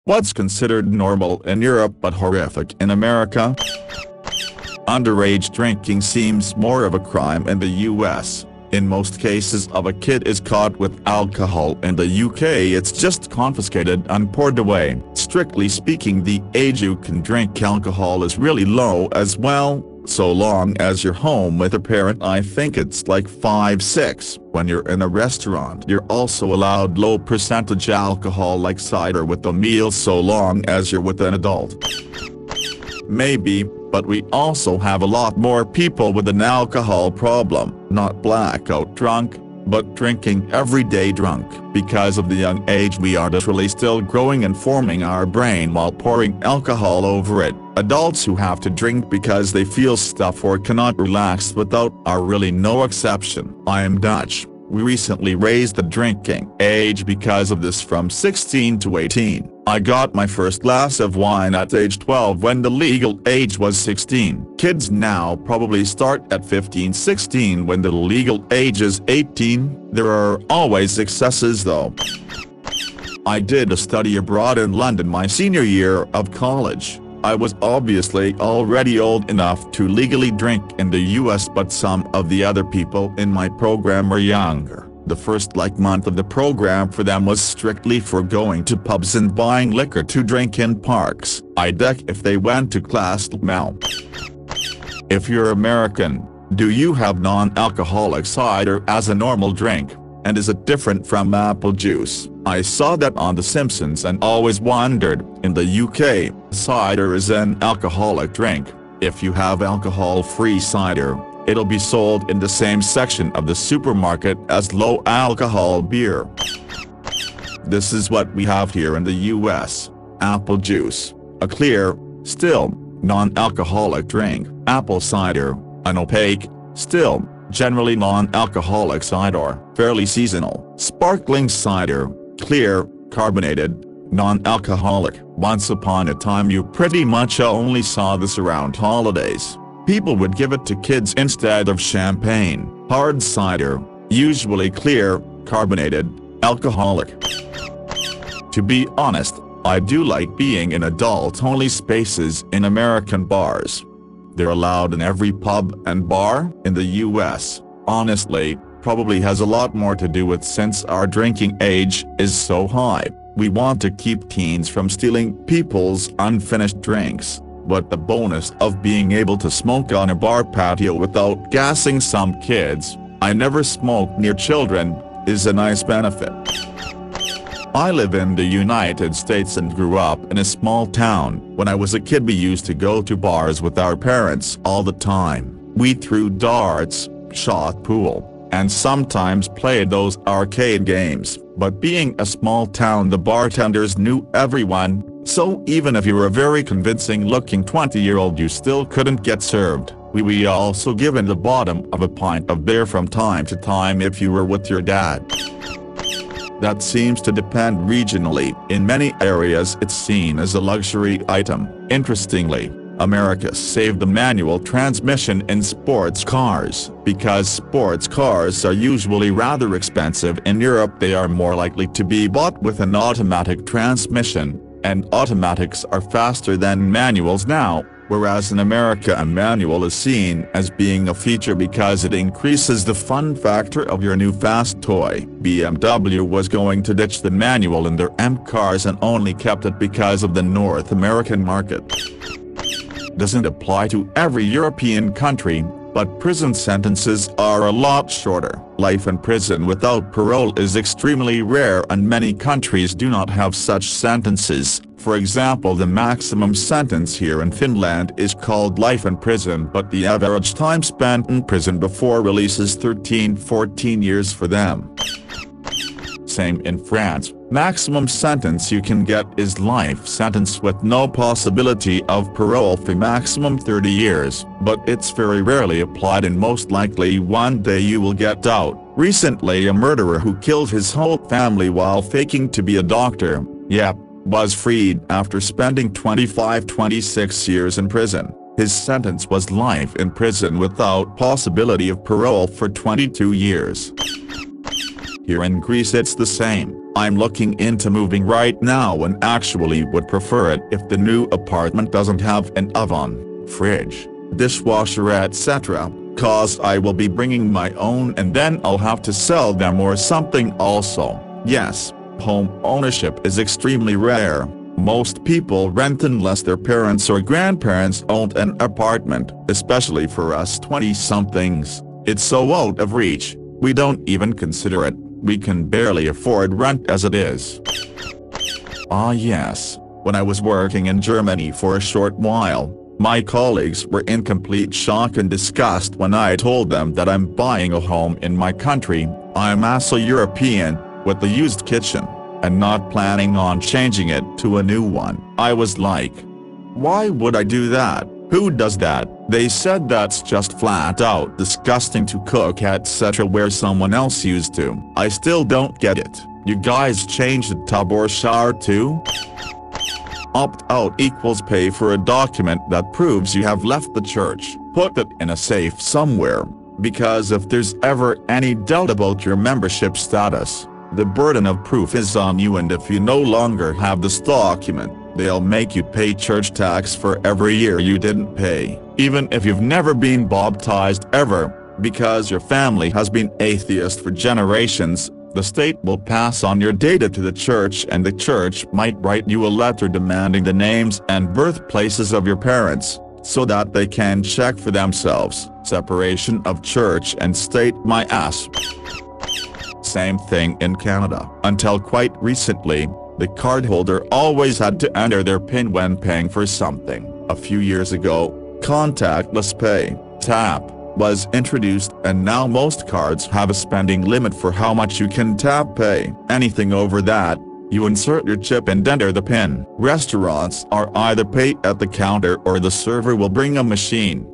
What's considered normal in Europe but horrific in America? Underage drinking seems more of a crime in the US. In most cases if a kid is caught with alcohol in the UK, it's just confiscated and poured away. Strictly speaking, the age you can drink alcohol is really low as well, so long as you're home with a parent. I think it's like 5-6. When you're in a restaurant, you're also allowed low percentage alcohol like cider with the meal, so long as you're with an adult. Maybe, but we also have a lot more people with an alcohol problem, not blackout drunk, but drinking everyday drunk. Because of the young age, we are literally still growing and forming our brain while pouring alcohol over it. Adults who have to drink because they feel stuff or cannot relax without are really no exception. I am Dutch. We recently raised the drinking age because of this from 16 to 18. I got my first glass of wine at age 12 when the legal age was 16. Kids now probably start at 15-16 when the legal age is 18. There are always excesses though. I did a study abroad in London my senior year of college. I was obviously already old enough to legally drink in the US, but some of the other people in my program were younger. The first month of the program for them was strictly for going to pubs and buying liquor to drink in parks. I doubt if they went to class now. If you're American, do you have non-alcoholic cider as a normal drink? And is it different from apple juice? I saw that on The Simpsons and always wondered. In the UK, cider is an alcoholic drink. If you have alcohol-free cider, it'll be sold in the same section of the supermarket as low-alcohol beer. This is what we have here in the US. Apple juice, a clear, still, non-alcoholic drink. Apple cider, an opaque, still, generally non-alcoholic cider, fairly seasonal. Sparkling cider, clear, carbonated, non-alcoholic. Once upon a time you pretty much only saw this around holidays. People would give it to kids instead of champagne. Hard cider, usually clear, carbonated, alcoholic. To be honest, I do like being in adult-only spaces in American bars. They're allowed in every pub and bar in the US. Honestly, probably has a lot more to do with since our drinking age is so high. We want to keep teens from stealing people's unfinished drinks, but the bonus of being able to smoke on a bar patio without gassing some kids, I never smoke near children, is a nice benefit. I live in the United States and grew up in a small town. When I was a kid we used to go to bars with our parents all the time. We threw darts, shot pool, and sometimes played those arcade games. But being a small town, the bartenders knew everyone, so even if you were a very convincing looking 20-year-old you still couldn't get served. We also given the bottom of a pint of beer from time to time if you were with your dad. That seems to depend regionally. In many areas it's seen as a luxury item. Interestingly, America saved the manual transmission in sports cars. Because sports cars are usually rather expensive in Europe, they are more likely to be bought with an automatic transmission, and automatics are faster than manuals now. Whereas in America a manual is seen as being a feature because it increases the fun factor of your new fast toy. BMW was going to ditch the manual in their M cars and only kept it because of the North American market. Doesn't apply to every European country, but prison sentences are a lot shorter. Life in prison without parole is extremely rare and many countries do not have such sentences. For example, the maximum sentence here in Finland is called life in prison, but the average time spent in prison before release is 13-14 years for them. Same in France, maximum sentence you can get is life sentence with no possibility of parole for maximum 30 years, but it's very rarely applied and most likely one day you will get out. Recently a murderer who killed his whole family while faking to be a doctor, was freed after spending 25-26 years in prison. His sentence was life in prison without possibility of parole for 22 years. Here in Greece it's the same. I'm looking into moving right now and actually would prefer it if the new apartment doesn't have an oven, fridge, dishwasher etc., cause I will be bringing my own and then I'll have to sell them or something also. Yes, home ownership is extremely rare. Most people rent unless their parents or grandparents owned an apartment, especially for us 20-somethings. It's so out of reach, we don't even consider it. We can barely afford rent as it is. Ah yes, when I was working in Germany for a short while, my colleagues were in complete shock and disgust when I told them that I'm buying a home in my country. I'm as a European, with a used kitchen, and not planning on changing it to a new one. I was like, why would I do that? Who does that? They said that's just flat out disgusting to cook etc. where someone else used to. I still don't get it. You guys change the tub or shower too? Opt-out equals pay for a document that proves you have left the church. Put it in a safe somewhere, because if there's ever any doubt about your membership status, the burden of proof is on you, and if you no longer have this document, they'll make you pay church tax for every year you didn't pay, even if you've never been baptized ever, because your family has been atheist for generations. The state will pass on your data to the church, and the church might write you a letter demanding the names and birthplaces of your parents, so that they can check for themselves. Separation of church and state, my ass. Same thing in Canada. Until quite recently, the cardholder always had to enter their PIN when paying for something. A few years ago, contactless pay, tap, was introduced, and now most cards have a spending limit for how much you can tap pay. Anything over that, you insert your chip and enter the PIN. Restaurants are either pay at the counter or the server will bring a machine.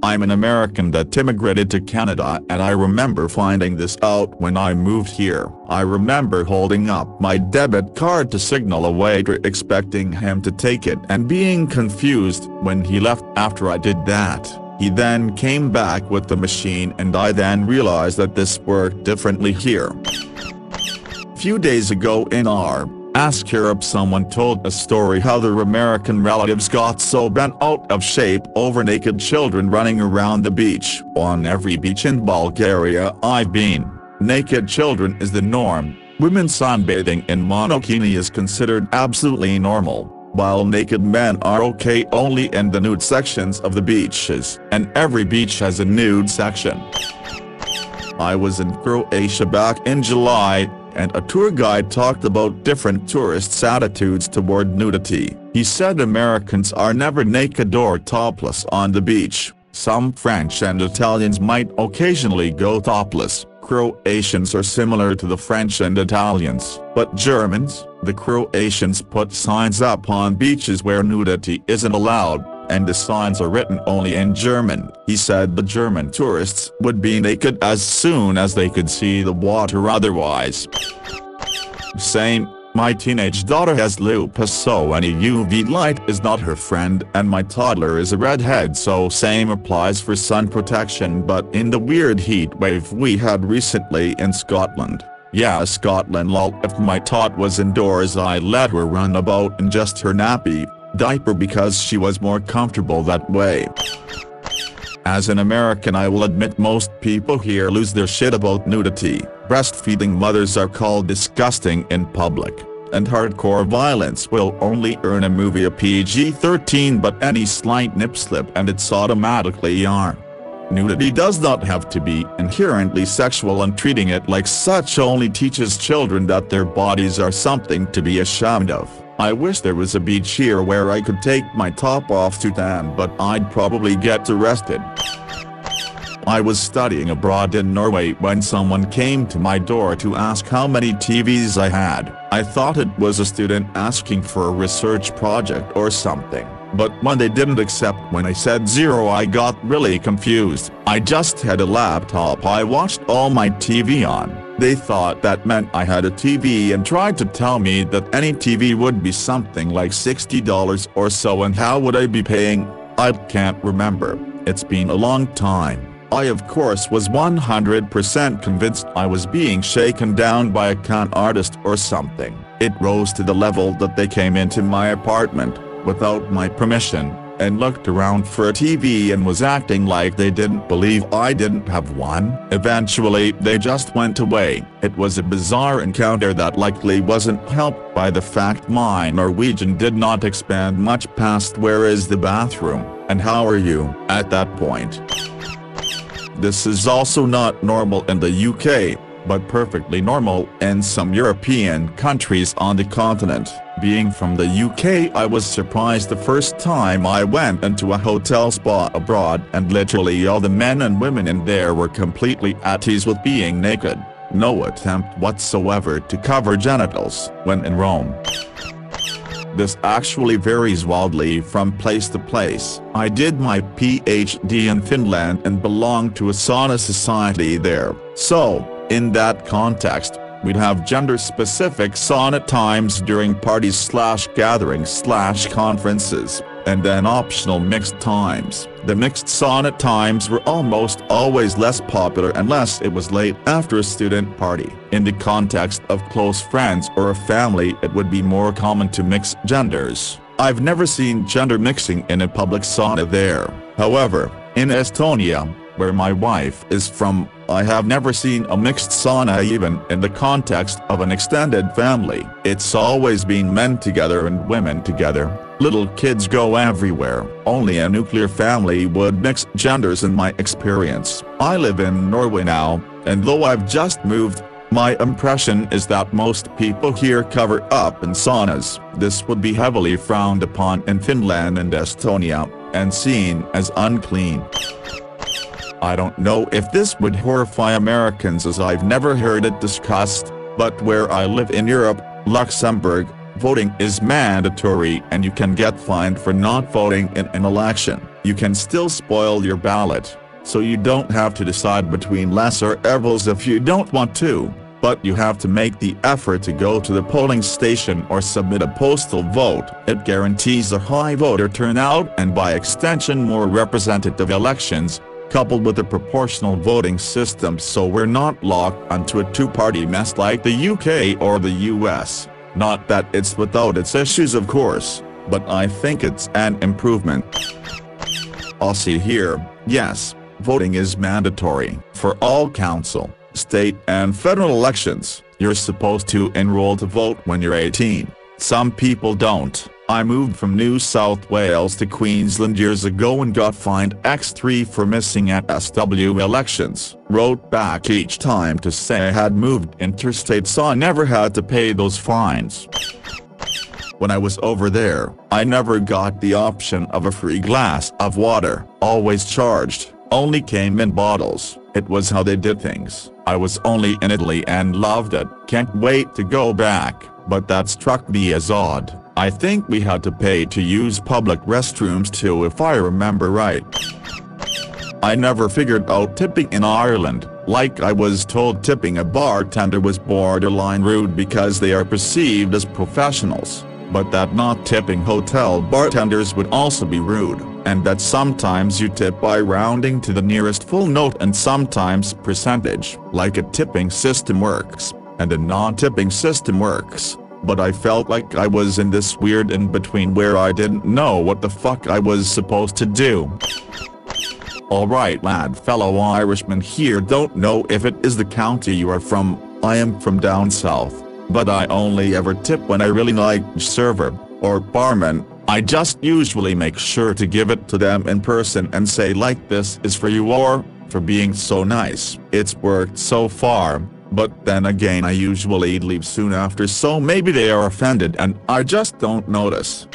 I'm an American that immigrated to Canada, and I remember finding this out when I moved here. I remember holding up my debit card to signal a waiter, expecting him to take it and being confused when he left after I did that. He then came back with the machine, and I then realized that this worked differently here. Few days ago in our Ask Europe, someone told a story how their American relatives got so bent out of shape over naked children running around the beach. On every beach in Bulgaria I've been, naked children is the norm. Women sunbathing in monokini is considered absolutely normal, while naked men are okay only in the nude sections of the beaches, and every beach has a nude section. I was in Croatia back in July, and a tour guide talked about different tourists' attitudes toward nudity. He said Americans are never naked or topless on the beach. Some French and Italians might occasionally go topless. Croatians are similar to the French and Italians. But Germans, the Croatians put signs up on beaches where nudity isn't allowed, and the signs are written only in German. He said the German tourists would be naked as soon as they could see the water otherwise. Same, my teenage daughter has lupus, so any UV light is not her friend, and my toddler is a redhead, so same applies for sun protection. But in the weird heat wave we had recently in Scotland, yeah, Scotland lol, if my tot was indoors I let her run about in just her nappy diaper because she was more comfortable that way. As an American, I will admit most people here lose their shit about nudity. Breastfeeding mothers are called disgusting in public, and hardcore violence will only earn a movie a PG-13, but any slight nip slip and it's automatically R. Nudity does not have to be inherently sexual, and treating it like such only teaches children that their bodies are something to be ashamed of. I wish there was a beach here where I could take my top off to tan, but I'd probably get arrested. I was studying abroad in Norway when someone came to my door to ask how many TVs I had. I thought it was a student asking for a research project or something, but when they didn't accept when I said 0 I got really confused. I just had a laptop I watched all my TV on. They thought that meant I had a TV and tried to tell me that any TV would be something like $60 or so, and how would I be paying? I can't remember, it's been a long time. I of course was 100% convinced I was being shaken down by a con artist or something. It rose to the level that they came into my apartment, without my permission, and looked around for a TV and was acting like they didn't believe I didn't have one. Eventually they just went away. It was a bizarre encounter that likely wasn't helped by the fact my Norwegian did not expand much past "where is the bathroom, and how are you" at that point. This is also not normal in the UK, but perfectly normal in some European countries on the continent. Being from the UK, I was surprised the first time I went into a hotel spa abroad, and literally all the men and women in there were completely at ease with being naked. No attempt whatsoever to cover genitals when in Rome. This actually varies wildly from place to place. I did my PhD in Finland and belonged to a sauna society there, so, in that context, we'd have gender-specific sauna times during parties/gatherings/conferences, and then optional mixed times. The mixed sauna times were almost always less popular unless it was late after a student party. In the context of close friends or a family, it would be more common to mix genders. I've never seen gender mixing in a public sauna there. However, in Estonia, where my wife is from, I have never seen a mixed sauna even in the context of an extended family. It's always been men together and women together. Little kids go everywhere. Only a nuclear family would mix genders in my experience. I live in Norway now, and though I've just moved, my impression is that most people here cover up in saunas. This would be heavily frowned upon in Finland and Estonia, and seen as unclean. I don't know if this would horrify Americans, as I've never heard it discussed, but where I live in Europe, Luxembourg, voting is mandatory and you can get fined for not voting in an election. You can still spoil your ballot, so you don't have to decide between lesser evils if you don't want to, but you have to make the effort to go to the polling station or submit a postal vote. It guarantees a high voter turnout and by extension more representative elections, coupled with a proportional voting system, so we're not locked onto a two-party mess like the UK or the US. Not that it's without its issues of course, but I think it's an improvement. I'll see here, yes, voting is mandatory for all council, state and federal elections. You're supposed to enroll to vote when you're 18. Some people don't. I moved from New South Wales to Queensland years ago and got fined X3 for missing at SW elections. Wrote back each time to say I had moved interstate, so I never had to pay those fines. When I was over there, I never got the option of a free glass of water, always charged, only came in bottles. It was how they did things. I was only in Italy and loved it, can't wait to go back, but that struck me as odd. I think we had to pay to use public restrooms too if I remember right. I never figured out tipping in Ireland, like I was told tipping a bartender was borderline rude because they are perceived as professionals, but that not tipping hotel bartenders would also be rude, and that sometimes you tip by rounding to the nearest full note and sometimes percentage, like a tipping system works, and a non-tipping system works. But I felt like I was in this weird in-between where I didn't know what the fuck I was supposed to do. Alright lad, fellow Irishman here, don't know if it is the county you are from. I am from down south, but I only ever tip when I really like server or barman. I just usually make sure to give it to them in person and say like, this is for you or for being so nice. It's worked so far. But then again I usually leave soon after, so maybe they are offended and I just don't notice.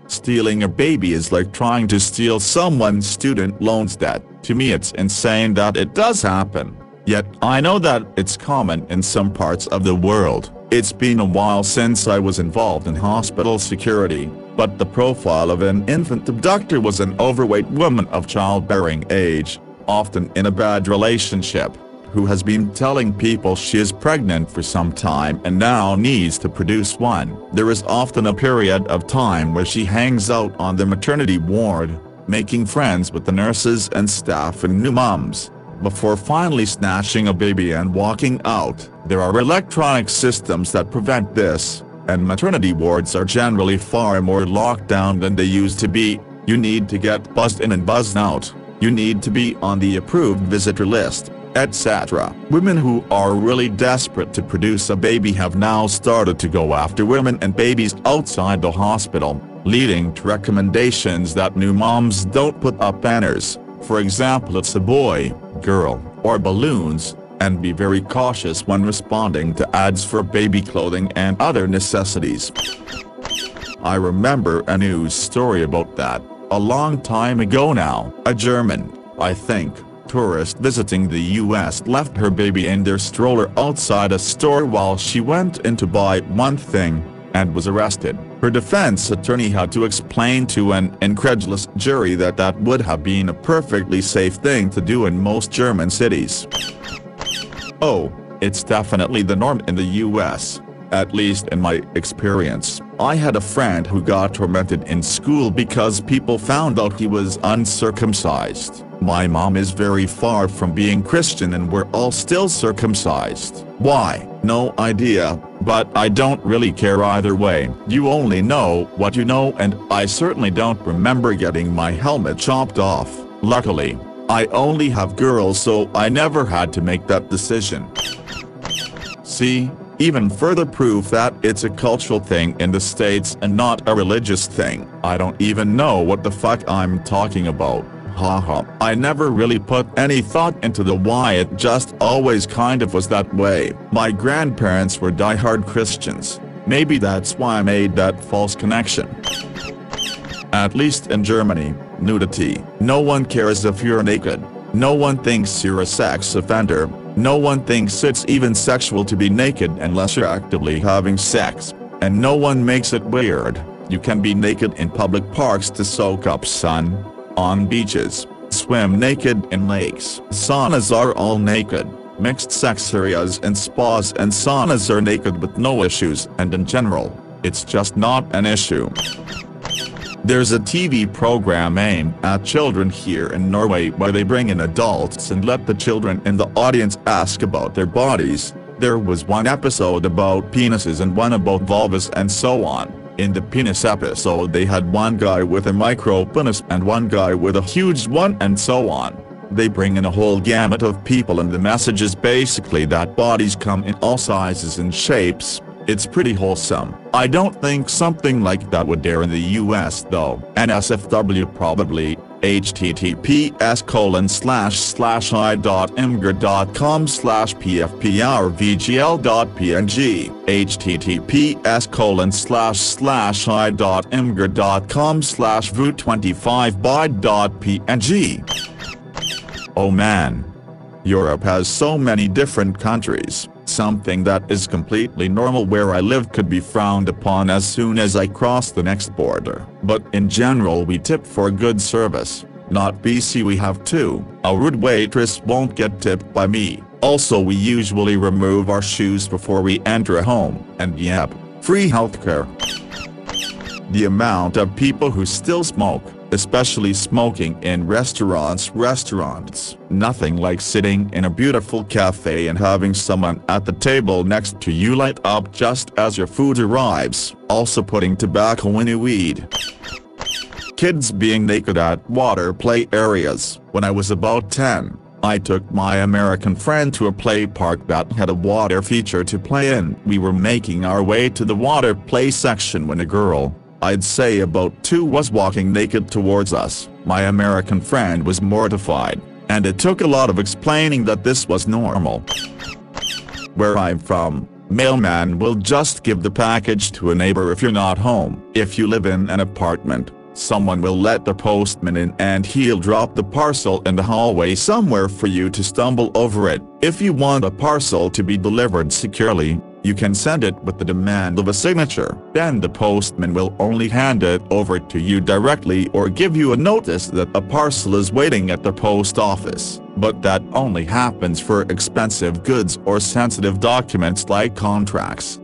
Stealing a baby is like trying to steal someone's student loans debt. To me it's insane that it does happen. Yet I know that it's common in some parts of the world. It's been a while since I was involved in hospital security, but the profile of an infant abductor was an overweight woman of childbearing age, often in a bad relationship, who has been telling people she is pregnant for some time and now needs to produce one. There is often a period of time where she hangs out on the maternity ward, making friends with the nurses and staff and new moms, before finally snatching a baby and walking out. There are electronic systems that prevent this, and maternity wards are generally far more locked down than they used to be. You need to get buzzed in and buzzed out. You need to be on the approved visitor list, etc. Women who are really desperate to produce a baby have now started to go after women and babies outside the hospital, leading to recommendations that new moms don't put up banners, for example it's a boy, girl, or balloons, and be very cautious when responding to ads for baby clothing and other necessities. I remember a news story about that, a long time ago now. A German, I think, tourist visiting the US left her baby in their stroller outside a store while she went in to buy one thing, and was arrested. Her defense attorney had to explain to an incredulous jury that that would have been a perfectly safe thing to do in most German cities. Oh, it's definitely the norm in the US, at least in my experience. I had a friend who got tormented in school because people found out he was uncircumcised. My mom is very far from being Christian and we're all still circumcised. Why? No idea, but I don't really care either way. You only know what you know, and I certainly don't remember getting my helmet chopped off. Luckily, I only have girls, so I never had to make that decision. See? Even further proof that it's a cultural thing in the States and not a religious thing. I don't even know what the fuck I'm talking about. Haha. I never really put any thought into the why, it just always kind of was that way. My grandparents were diehard Christians. Maybe that's why I made that false connection. At least in Germany, nudity. No one cares if you're naked. No one thinks you're a sex offender. No one thinks it's even sexual to be naked unless you're actively having sex. And no one makes it weird. You can be naked in public parks to soak up sun, on beaches, swim naked in lakes. Saunas are all naked. Mixed sex areas and spas and saunas are naked with no issues, and in general, it's just not an issue. There's a TV program aimed at children here in Norway where they bring in adults and let the children in the audience ask about their bodies. There was one episode about penises and one about vulvas and so on. In the penis episode they had one guy with a micro penis and one guy with a huge one and so on. They bring in a whole gamut of people and the message is basically that bodies come in all sizes and shapes. It's pretty wholesome. I don't think something like that would dare in the US though. NSFW probably. https://imgur.com/pfprvgl.png https://imgur.com/vu25byd.png. Oh man. Europe has so many different countries. Something that is completely normal where I live could be frowned upon as soon as I cross the next border. But in general we tip for good service. Not BC we have to. A rude waitress won't get tipped by me. Also we usually remove our shoes before we enter a home. And yep, free healthcare. The amount of people who still smoke, especially smoking in restaurants. Nothing like sitting in a beautiful cafe and having someone at the table next to you light up just as your food arrives, also putting tobacco in your weed. Kids being naked at water play areas. When I was about 10, I took my American friend to a play park that had a water feature to play in. We were making our way to the water play section when a girl, I'd say about 2, was walking naked towards us. My American friend was mortified, and it took a lot of explaining that this was normal. Where I'm from, mailman will just give the package to a neighbor if you're not home. If you live in an apartment, someone will let the postman in and he'll drop the parcel in the hallway somewhere for you to stumble over it. If you want a parcel to be delivered securely, you can send it with the demand of a signature. Then the postman will only hand it over to you directly or give you a notice that a parcel is waiting at the post office. But that only happens for expensive goods or sensitive documents like contracts.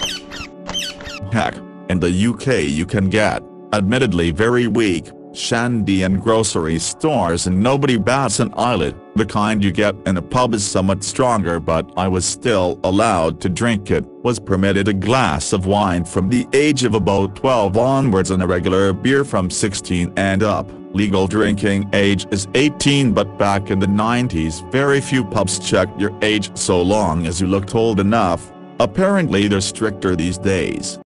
Heck, in the UK you can get, admittedly very weak, shandy and grocery stores, and nobody bats an eyelid. The kind you get in a pub is somewhat stronger, but I was still allowed to drink it. Was permitted a glass of wine from the age of about 12 onwards and a regular beer from 16 and up. Legal drinking age is 18, but back in the 90s very few pubs checked your age so long as you looked old enough. Apparently they're stricter these days.